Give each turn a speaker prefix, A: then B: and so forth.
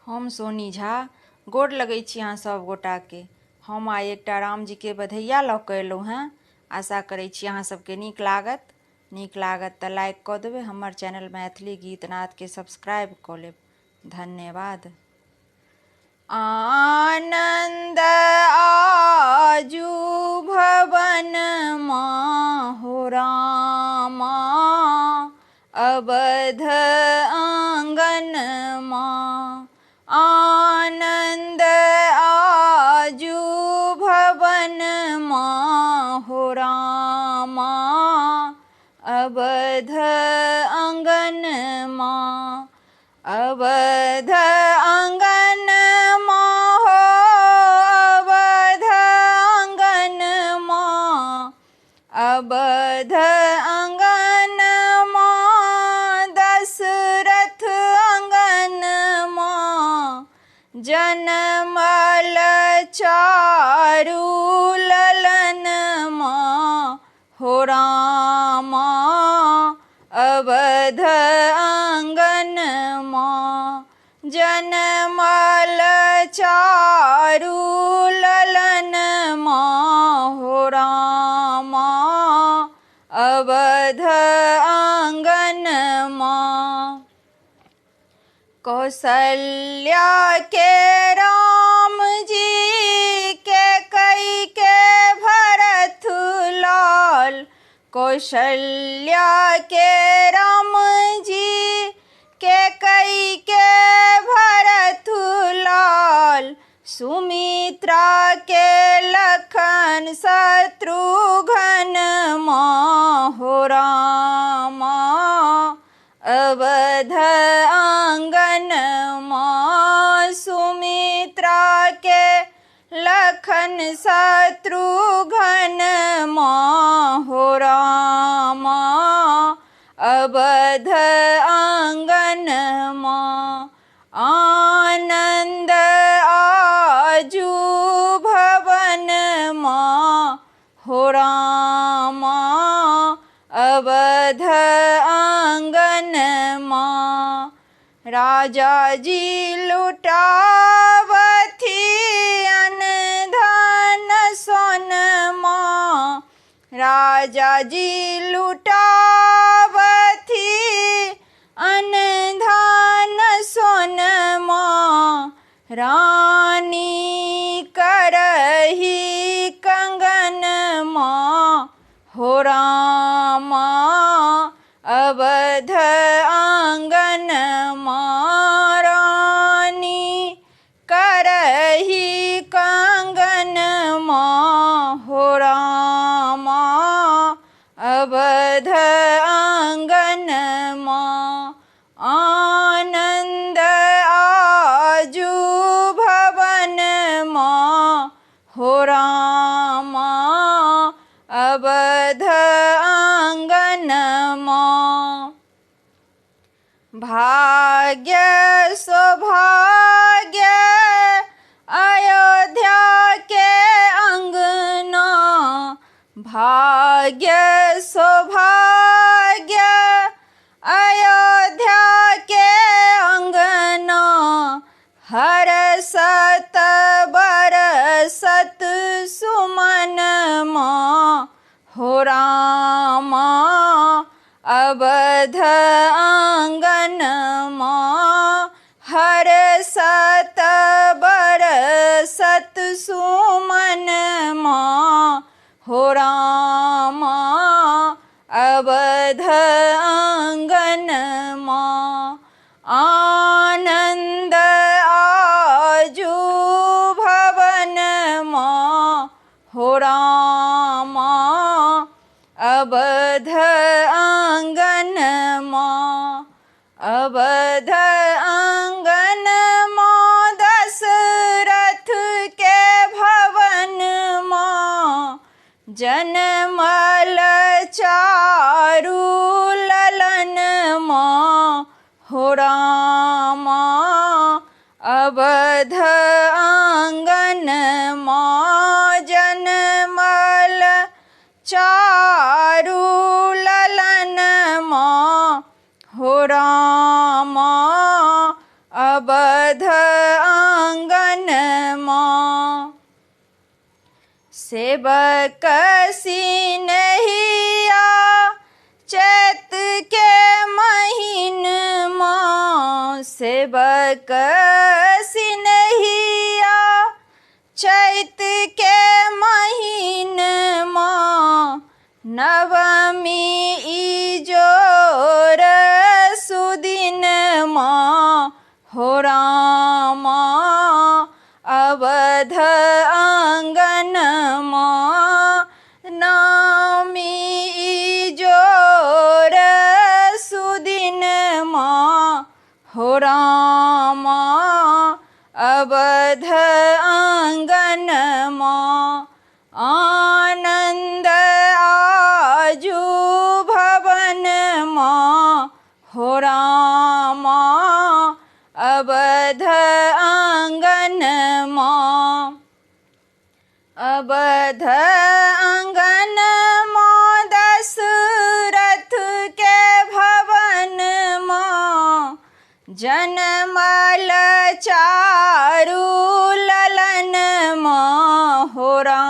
A: हम सोनी झा गोड़ लगै छी अहाँ सब गोटाके। हम आइ एकटा राम जी के बधैया लऽ कऽ एलहुँ हेँ। आशा करै छी अहाँ सबके नीक लागत तऽ लाइक कऽ देबै। हमर चैनल मैथिली गीत नादके सब्सक्राइब कऽ लेब। धन्यवाद। आनंद आजू भवन हो रामा, अवध आंगन आनंद आजू भवन हो रामा, अवध आंगन अवध आंगन हो, अवध आंगन अवध आंगन दशरथ आंगन जनमल चारु ललन हो रामा, अवध आंगन जनमल चारु ललन हो रामा, अवध आंगन कौशल्या के राम जी के कई के भरत लाल, कौशल्या के राम जी के कई के भरत लाल, सुमित्रा के लखन शत्रुघ्न हो रामा, अवध आंगन सुमित्रा के लखन शत्रुघ्न हो रामा, अवध आंगन आनंद आजू भवन हो रामा, अवध आंगन राजा जी लुटावथी अन धन सोनमा, राजा जी लुटावथी अन धन सोनमा, रानी करही कंगन हो रामा, अवध आंगन रानी करही कंगन हो रामा, अवध आंगन आनंद आजू भवन हो रामा, अवध आंगन भाग्य सौभाग्य अयोध्या के अंगना, भाग्य सौभाग्य अयोध्या के अंगना, हरसत बरसत सुमन हो रामा, अवध आंगन हरसत बरसत सुमन हो रामा, अवध आंगन आनंद आजू भवन हो रामा, अवध आंगन अवध आंगन दशरथ के भवन जनमल चारु ललन हो रामा, अवध आंगन जनमल चारु ललन हो रामा, अवध सेवक सिनहिया चैत के महीनमा, सेवक सिनहिया चैत के महीनमा, नवमी इजोर सुदिनमा, हो रामा अवध आंगनमा, नवमी इजोर सुदिनमा, हो रामा अवध आंगनमा, आनंद आजू भवनमा, हो रामा अवध आंगनमा, अवध आंगनमा दशरथ के भवनमा, जनमल चारु ललनमा, हो रामा